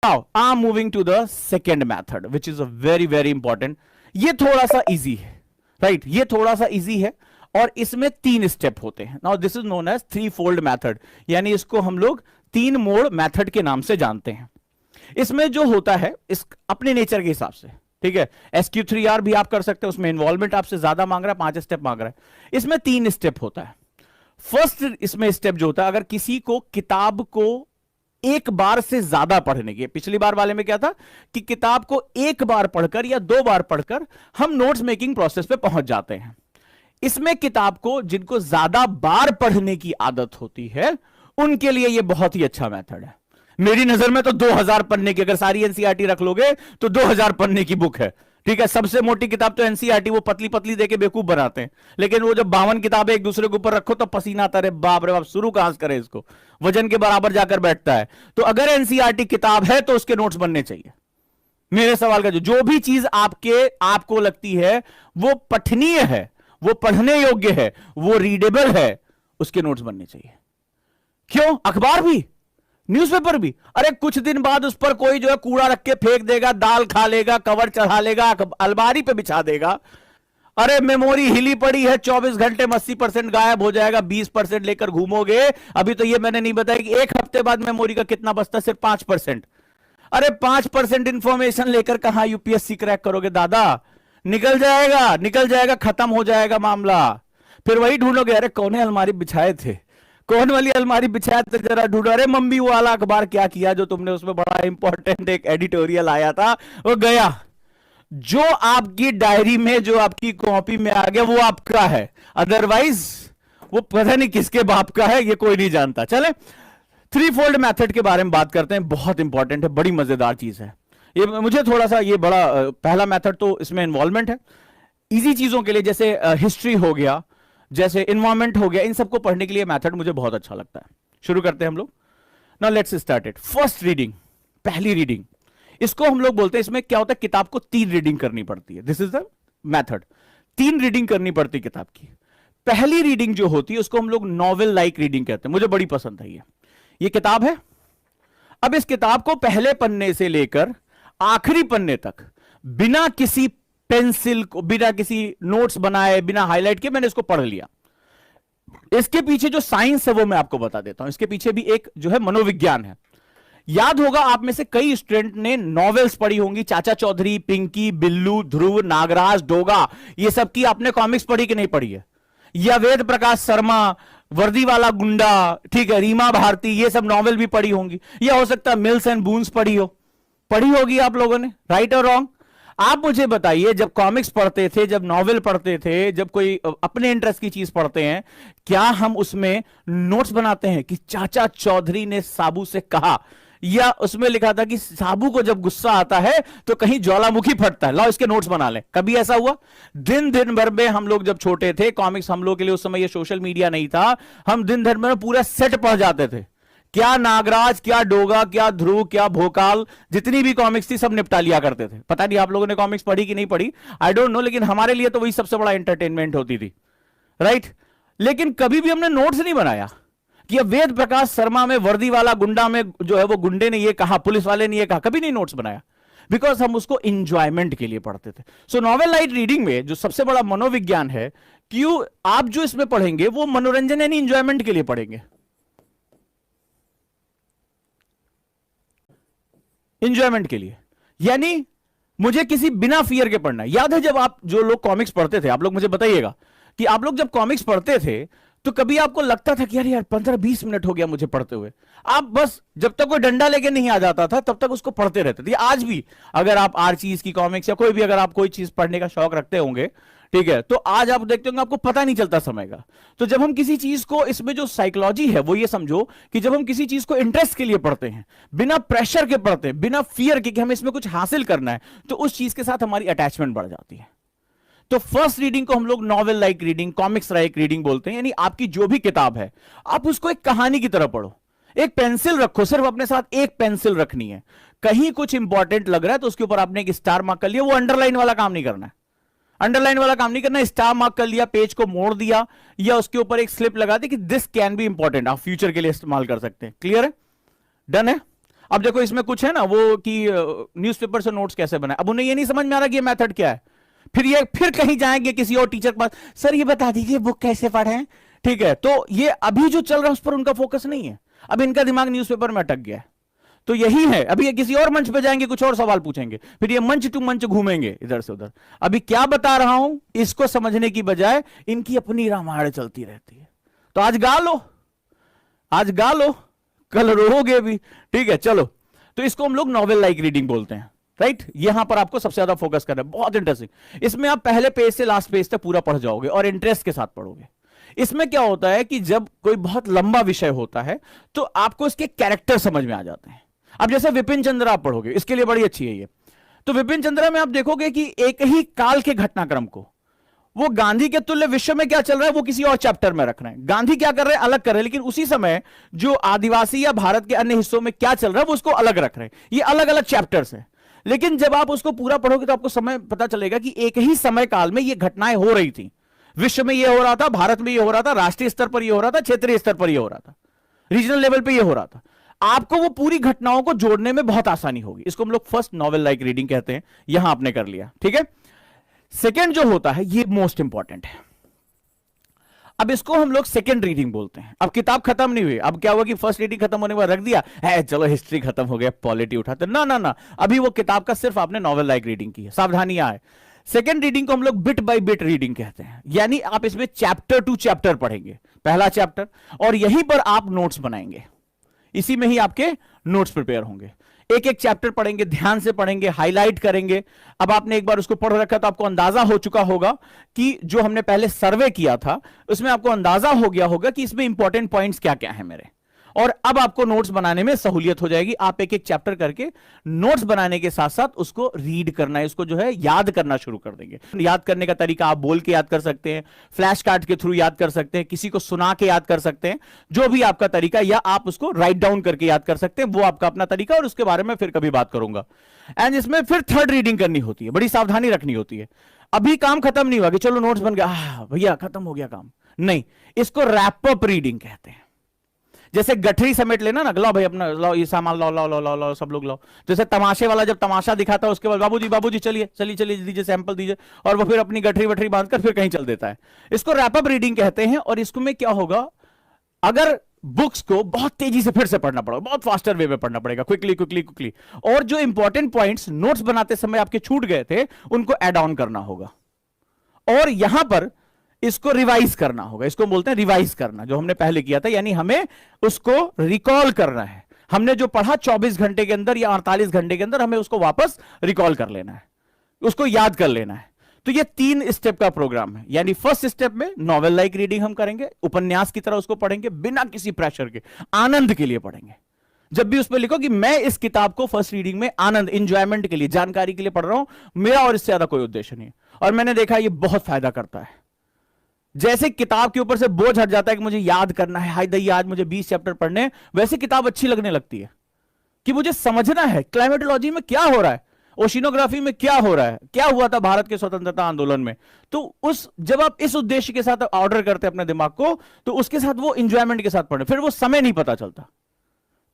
Now I am moving to the second method which is a very very important. ये थोड़ा सा easy है, right? ये थोड़ा सा इजी है और इसमें 3 स्टेप होते हैं. Now this is known as 3-fold method, यानी इसको हम लोग 3 मोड मैथड के नाम से जानते हैं. इसमें जो होता है इस अपने नेचर के हिसाब से, ठीक है, SQ3R भी आप कर सकते हैं, उसमें इन्वॉल्वमेंट आपसे ज्यादा मांग रहा है, 5 स्टेप मांग रहा है. इसमें 3 स्टेप होता है. फर्स्ट इसमें स्टेप जो होता है, अगर किसी को किताब को एक बार से ज्यादा पढ़ने की, पिछली बार वाले में क्या था कि किताब को एक बार पढ़कर या 2 बार पढ़कर हम नोट्स मेकिंग प्रोसेस पे पहुंच जाते हैं. इसमें किताब को जिनको ज्यादा बार पढ़ने की आदत होती है उनके लिए यह बहुत ही अच्छा मेथड है. मेरी नजर में तो 2000 पन्ने की, अगर सारी एनसीईआरटी रख लोगे तो 2000 पन्ने की बुक है, ठीक है. सबसे मोटी किताब तो एनसीईआरटी, वो पतली पतली देके बेवकूफ बनाते हैं, लेकिन वो जब 52 किताबें एक दूसरे के ऊपर रखो तो पसीना आता है, बाप रे बाप, शुरू कहां से करें इसको, वजन के बराबर जाकर बैठता है. तो अगर एनसीईआरटी किताब है तो उसके नोट्स बनने चाहिए. मेरे सवाल का जो भी चीज आपको लगती है वो पठनीय है, वो पढ़ने योग्य है, वो रीडेबल है, उसके नोट्स बनने चाहिए. क्यों? अखबार भी, न्यूज़पेपर भी. अरे कुछ दिन बाद उस पर कोई जो है कूड़ा रख के फेंक देगा, दाल खा लेगा, कवर चढ़ा लेगा, अलमारी पे बिछा देगा. अरे मेमोरी हिली पड़ी है, 24 घंटे में 80% गायब हो जाएगा, 20% लेकर घूमोगे. अभी तो ये मैंने नहीं बताया कि एक हफ्ते बाद मेमोरी का कितना बचता है, सिर्फ 5%. अरे 5% इंफॉर्मेशन लेकर कहां यूपीएससी क्रैक करोगे दादा? निकल जाएगा, खत्म हो जाएगा मामला. फिर वही ढूंढोगे, अरे कौन अलमारी बिछाए थे, कौन वाली अलमारी बिछाया था, जरा ढूंढो. अरे मम्मी वो वाला अखबार क्या किया जो तुमने उसमें बड़ा इंपॉर्टेंट एक एडिटोरियल आया था, वो गया. जो आपकी डायरी में, जो आपकी कॉपी में आ गया वो आपका है, अदरवाइज वो पता नहीं किसके बाप का है, ये कोई नहीं जानता. चले 3-fold मैथड के बारे में बात करते हैं. बहुत इंपॉर्टेंट है, बड़ी मजेदार चीज है ये. मुझे थोड़ा सा ये बड़ा, पहला मैथड तो इसमें इन्वॉल्वमेंट है. इजी चीजों के लिए जैसे हिस्ट्री हो गया, जैसे इन्वायरमेंट हो गया, इन सबको पढ़ने के लिए मैथड मुझे बहुत अच्छा लगता है. शुरू करते हैं हम लोग. Now let's start it. First reading, पहली रीडिंग, इसको हम लोग बोलते हैं. इसमें क्या होता है, किताब को 3 रीडिंग करनी पड़ती है. This is the method. 3 reading करनी पड़ती है किताब की. पहली रीडिंग जो होती है उसको हम लोग नॉवेल लाइक रीडिंग कहते हैं. मुझे बड़ी पसंद है ये किताब है. अब इस किताब को पहले पन्ने से लेकर आखिरी पन्ने तक बिना किसी पेंसिल को, बिना किसी नोट्स बनाए, बिना हाईलाइट के मैंने इसको पढ़ लिया. इसके पीछे जो साइंस है वो मैं आपको बता देता हूं. इसके पीछे भी एक जो है मनोविज्ञान है. याद होगा आप में से कई स्टूडेंट ने नॉवेल्स पढ़ी होंगी, चाचा चौधरी, पिंकी, बिल्लू, ध्रुव, नागराज, डोगा, ये सब की आपने कॉमिक्स पढ़ी कि नहीं पढ़ी है? या वेद प्रकाश शर्मा, वर्दी वाला गुंडा, ठीक है, रीमा भारती, ये सब नॉवेल भी पढ़ी होंगी. या हो सकता है मिल्स एंड बून्स पढ़ी होगी आप लोगों ने. राइट और रॉन्ग? आप मुझे बताइए, जब कॉमिक्स पढ़ते थे, जब नॉवेल पढ़ते थे, जब कोई अपने इंटरेस्ट की चीज पढ़ते हैं, क्या हम उसमें नोट्स बनाते हैं कि चाचा चौधरी ने साबू से कहा, या उसमें लिखा था कि साबू को जब गुस्सा आता है तो कहीं ज्वालामुखी फटता है, लाओ इसके नोट्स बना ले? कभी ऐसा हुआ? दिन भर में हम लोग जब छोटे थे, कॉमिक्स हम लोग के लिए उस समय ये सोशल मीडिया नहीं था, हम दिन भर में पूरा सेट पढ़ जाते थे. क्या नागराज, क्या डोगा, क्या ध्रुव, क्या भोकाल, जितनी भी कॉमिक्स थी सब निपटा लिया करते थे. पता नहीं आप लोगों ने कॉमिक्स पढ़ी कि नहीं पढ़ी, आई डोंट नो, लेकिन हमारे लिए तो वही सबसे बड़ा एंटरटेनमेंट होती थी. राइट? लेकिन कभी भी हमने नोट्स नहीं बनाया कि अब वेद प्रकाश शर्मा में, वर्दी वाला गुंडा में जो है वो गुंडे ने ये कहा, पुलिस वाले ने ये कहा. कभी नहीं नोट्स बनाया, बिकॉज हम उसको इंजॉयमेंट के लिए पढ़ते थे. सो नॉवेल लाइट रीडिंग में जो सबसे बड़ा मनोविज्ञान है, क्यों आप जो इसमें पढ़ेंगे वो मनोरंजन यानी इंजॉयमेंट के लिए पढ़ेंगे. इंजॉयमेंट के लिए, यानी मुझे किसी बिना फियर के पढ़ना है. याद है जब आप जो लोग कॉमिक्स पढ़ते थे, आप लोग मुझे बताइएगा कि आप लोग जब कॉमिक्स पढ़ते थे तो कभी आपको लगता था कि यार 15-20 मिनट हो गया मुझे पढ़ते हुए, आप बस जब तक कोई डंडा लेके नहीं आ जाता था तब तक उसको पढ़ते रहते थे. आज भी अगर आप आर्चीज की कॉमिक्स या कोई भी, अगर आप कोई चीज पढ़ने का शौक रखते होंगे, ठीक है, तो आज आप देखते होंगे आपको पता नहीं चलता समय का. तो जब हम किसी चीज को, इसमें जो साइकोलॉजी है वो ये समझो कि जब हम किसी चीज को इंटरेस्ट के लिए पढ़ते हैं, बिना प्रेशर के पढ़ते हैं, बिना फियर के कि हमें इसमें कुछ हासिल करना है, तो उस चीज के साथ हमारी अटैचमेंट बढ़ जाती है. तो फर्स्ट रीडिंग को हम लोग novel like reading, comics like reading बोलते हैं. यानी आपकी जो भी किताब है आप उसको एक कहानी की तरह पढ़ो. एक पेंसिल रखो, सिर्फ अपने साथ एक पेंसिल रखनी है. कहीं कुछ इंपॉर्टेंट लग रहा है तो उसके ऊपर आपने एक स्टार मार्क कर लिया. वो अंडरलाइन वाला काम नहीं करना है, अंडरलाइन वाला काम नहीं करना. स्टार मार्क कर लिया, पेज को मोड़ दिया, या उसके ऊपर एक स्लिप लगा दी कि दिस कैन बी इंपॉर्टेंट, आप फ्यूचर के लिए इस्तेमाल कर सकते हैं. क्लियर है? डन है? अब देखो इसमें कुछ है ना वो कि न्यूज़पेपर से नोट्स कैसे बनाए, अब उन्हें ये नहीं समझ में आ रहा कि ये मेथड क्या है, फिर कहीं जाएंगे किसी और टीचर के पास, सर ये बता दीजिए बुक कैसे पढ़ें, ठीक है। तो ये अभी जो चल रहा है उस पर उनका फोकस नहीं है, अब इनका दिमाग न्यूज़पेपर में अटक गया है। तो यही है, अभी ये किसी और मंच पे जाएंगे कुछ और सवाल पूछेंगे, फिर ये मंच टू मंच घूमेंगे इधर से उधर। अभी क्या बता रहा हूं इसको समझने की बजाय इनकी अपनी रामायण चलती रहती है। तो आज गा लो, आज गा लो, कल रोओगे भी, ठीक है। चलो, तो इसको हम लोग नॉवेल लाइक रीडिंग बोलते हैं, राइट। यहां पर आपको सबसे ज्यादा फोकस करना है, बहुत इंटरेस्टिंग। इसमें आप पहले पेज से लास्ट पेज तक पूरा पढ़ जाओगे और इंटरेस्ट के साथ पढ़ोगे। इसमें क्या होता है कि जब कोई बहुत लंबा विषय होता है तो आपको इसके कैरेक्टर समझ में आ जाते हैं। अब जैसे विपिन चंद्र आप पढ़ोगे, इसके लिए बड़ी अच्छी है ये। तो विपिन चंद्र में आप देखोगे कि एक ही काल के घटनाक्रम को वो गांधी के तुल्य विश्व में क्या चल रहा है वो किसी और चैप्टर में रख रहे हैं। गांधी क्या कर रहे हैं अलग कर रहे हैं, लेकिन उसी समय जो आदिवासी या भारत के अन्य हिस्सों में क्या चल रहा है वो उसको अलग रख रहे हैं। ये अलग अलग चैप्टर्स है, लेकिन जब आप उसको पूरा पढ़ोगे तो आपको समय पता चलेगा कि एक ही समय काल में ये घटनाएं हो रही थी। विश्व में ये हो रहा था, भारत में ये हो रहा था, राष्ट्रीय स्तर पर ये हो रहा था, क्षेत्रीय स्तर पर ये हो रहा था, रीजनल लेवल पे ये हो रहा था। आपको वो पूरी घटनाओं को जोड़ने में बहुत आसानी होगी। इसको हम लोग फर्स्ट नॉवेल लाइक रीडिंग कहते हैं। यहां आपने कर लिया, ठीक है। सेकेंड जो होता है ये मोस्ट इंपॉर्टेंट है। अब इसको हम लोग सेकेंड रीडिंग बोलते हैं। अब किताब खत्म नहीं हुई, अब क्या हुआ कि फर्स्ट रीडिंग खत्म होने के बाद रख दिया है, चलो हिस्ट्री खत्म हो गया, पॉलिटी उठाते, ना ना ना, अभी वो किताब का सिर्फ आपने नॉवेल लाइक रीडिंग की है। सावधानियां है, सेकेंड रीडिंग को हम लोग बिट बाय बिट रीडिंग कहते हैं, यानी आप इसमें चैप्टर टू चैप्टर पढ़ेंगे, पहला चैप्टर, और यहीं पर आप नोट्स बनाएंगे, इसी में ही आपके नोट्स प्रिपेयर होंगे। एक एक चैप्टर पढ़ेंगे, ध्यान से पढ़ेंगे, हाईलाइट करेंगे। अब आपने एक बार उसको पढ़ रखा तो आपको अंदाजा हो चुका होगा कि जो हमने पहले सर्वे किया था उसमें आपको अंदाजा हो गया होगा कि इसमें इंपॉर्टेंट पॉइंट्स क्या क्या है मेरे, और अब आपको नोट्स बनाने में सहूलियत हो जाएगी। आप एक एक चैप्टर करके नोट्स बनाने के साथ साथ उसको रीड करना है, उसको जो है याद करना शुरू कर देंगे। याद करने का तरीका आप बोल के याद कर सकते हैं, फ्लैश कार्ड के थ्रू याद कर सकते हैं, किसी को सुना के याद कर सकते हैं, जो भी आपका तरीका, या आप उसको राइट डाउन करके याद कर सकते हैं, वो आपका अपना तरीका, और उसके बारे में फिर कभी बात करूंगा। एंड इसमें फिर थर्ड रीडिंग करनी होती है, बड़ी सावधानी रखनी होती है। अभी काम खत्म नहीं हुआ कि चलो नोट्स बन गया, भैया खत्म हो गया काम, नहीं, इसको रैप अप रीडिंग कहते हैं। जैसे गठरी समेट लेना ना, लाओ भाई अपना, लाओ ये सामान, लाओ लाओ लाओ लाओ लाओ, सब लोग लाओ। जैसे तमाशे वाला जब तमाशा दिखाता है उसके बाद बाबूजी बाबूजी चलिए चलिए चलिए दीजिए, सैंपल दीजिए, और वो फिर अपनी गठरी वठरी बांधकर फिर कहीं चल देता है। इसको रैप अप रीडिंग कहते हैं। और इसमें क्या होगा, अगर बुक्स को बहुत तेजी से फिर से पढ़ना पड़ेगा, बहुत फास्टर वे में पढ़ना पड़ेगा, क्विकली क्विकली क्विकली, और जो इंपॉर्टेंट पॉइंट्स नोट्स बनाते समय आपके छूट गए थे उनको ऐड ऑन करना होगा, और यहां पर इसको रिवाइज करना होगा। इसको बोलते हैं रिवाइज करना, जो हमने पहले किया था, यानी हमें उसको रिकॉल करना है। हमने जो पढ़ा 24 घंटे के अंदर या 48 घंटे के अंदर हमें उसको वापस रिकॉल कर लेना है, उसको याद कर लेना है। तो ये 3 स्टेप का प्रोग्राम है। यानी फर्स्ट स्टेप में नॉवेल लाइक रीडिंग हम करेंगे, उपन्यास की तरह उसको पढ़ेंगे, बिना किसी प्रेशर के, आनंद के लिए पढ़ेंगे। जब भी उस पर लिखो कि मैं इस किताब को फर्स्ट रीडिंग में आनंद, इंजॉयमेंट के लिए, जानकारी के लिए पढ़ रहा हूं, मेरा और इससे ज्यादा कोई उद्देश्य नहीं है। और मैंने देखा ये बहुत फायदा करता है। जैसे किताब के ऊपर से बोझ हट जाता है कि मुझे याद करना है, हाय दैया आज मुझे 20 चैप्टर पढ़ने हैं, वैसे किताब अच्छी लगने लगती है कि मुझे समझना है क्लाइमेटोलॉजी में क्या हो रहा है, ओशिनोग्राफी में क्या हो रहा है, क्या हुआ था भारत के स्वतंत्रता आंदोलन में। तो उस जब आप इस उद्देश्य के साथ ऑर्डर करते हैं अपने दिमाग को, तो उसके साथ वो इंजॉयमेंट के साथ पढ़े, फिर वो समय नहीं पता चलता।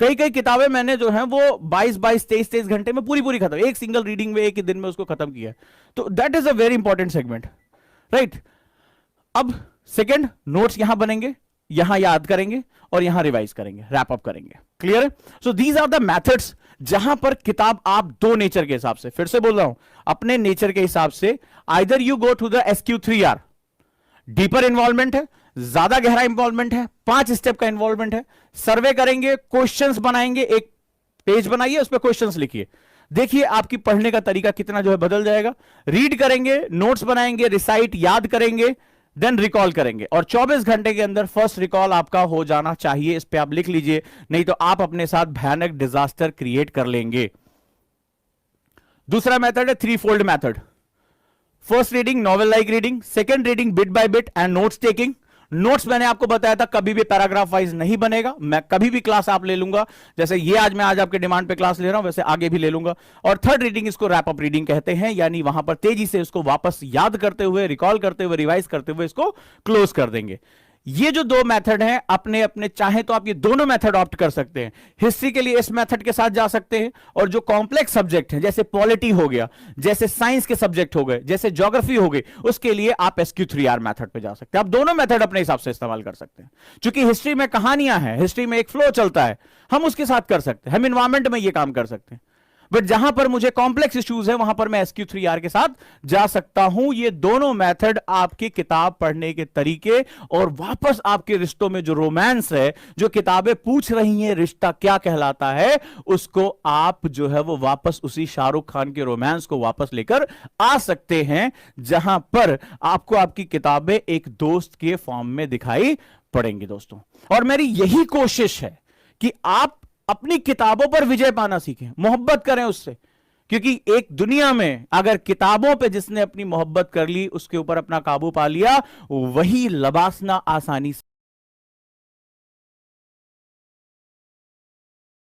कई कई किताबें मैंने जो है वो 22-22, 23-23 घंटे में पूरी खत्म, एक सिंगल रीडिंग में एक ही दिन में उसको खत्म किया। तो that is a very important segment, right. अब सेकंड, नोट्स यहां बनेंगे, यहां याद करेंगे और यहां रिवाइज करेंगे, रैप अप करेंगे। क्लियर है? So these are the methods जहां पर किताब आप दो नेचर के हिसाब से, फिर से बोल रहा हूं, अपने नेचर के हिसाब से, either you go to the SQ3R, deeper involvement है, ज्यादा गहरा इन्वॉल्वमेंट है, 5 स्टेप का इन्वॉल्वमेंट है, सर्वे करेंगे, क्वेश्चंस बनाएंगे, एक पेज बनाइए उस पर क्वेश्चंस लिखिए, देखिए आपकी पढ़ने का तरीका कितना जो है बदल जाएगा। रीड करेंगे, नोट्स बनाएंगे, रिसाइट याद करेंगे, देन रिकॉल करेंगे, और 24 घंटे के अंदर फर्स्ट रिकॉल आपका हो जाना चाहिए। इस पे आप लिख लीजिए, नहीं तो आप अपने साथ भयानक डिजास्टर क्रिएट कर लेंगे। दूसरा मेथड है 3-fold method. First reading novel like reading, second reading bit by bit and notes taking. Notes मैंने आपको बताया था कभी भी पैराग्राफ वाइज नहीं बनेगा, मैं कभी भी क्लास आप ले लूंगा, जैसे ये आज आपके डिमांड पे क्लास ले रहा हूं वैसे आगे भी ले लूंगा। और थर्ड रीडिंग इसको रैप अप रीडिंग कहते हैं, यानी वहां पर तेजी से इसको वापस याद करते हुए, रिकॉल करते हुए, रिवाइज करते हुए इसको क्लोज कर देंगे। ये जो दो मेथड हैं, अपने अपने चाहे तो आप ये दोनों मेथड ऑप्ट कर सकते हैं। हिस्ट्री के लिए इस मेथड के साथ जा सकते हैं, और जो कॉम्प्लेक्स सब्जेक्ट हैं जैसे पॉलिटी हो गया, जैसे साइंस के सब्जेक्ट हो गए, जैसे ज्योग्राफी हो गई, उसके लिए आप SQ3R मेथड पे जा सकते हैं। आप दोनों मेथड अपने हिसाब से इस्तेमाल कर सकते हैं। क्योंकि हिस्ट्री में कहानियां हैं, हिस्ट्री में एक फ्लो चलता है, हम उसके साथ कर सकते हैं, हम इन्वायरमेंट में ये काम कर सकते हैं। बट जहां पर मुझे कॉम्प्लेक्स इश्यूज है वहां पर मैं SQ3R के साथ जा सकता हूं। ये दोनों मेथड आपकी किताब पढ़ने के तरीके और वापस आपके रिश्तों में जो रोमांस है, जो किताबें पूछ रही हैं रिश्ता क्या कहलाता है, उसको आप जो है वो वापस उसी शाहरुख खान के रोमांस को वापस लेकर आ सकते हैं, जहां पर आपको आपकी किताबें एक दोस्त के फॉर्म में दिखाई पड़ेंगी दोस्तों। और मेरी यही कोशिश है कि आप अपनी किताबों पर विजय पाना सीखें, मोहब्बत करें उससे। क्योंकि एक दुनिया में अगर किताबों पे जिसने अपनी मोहब्बत कर ली, उसके ऊपर अपना काबू पा लिया, वही लबासना आसानी से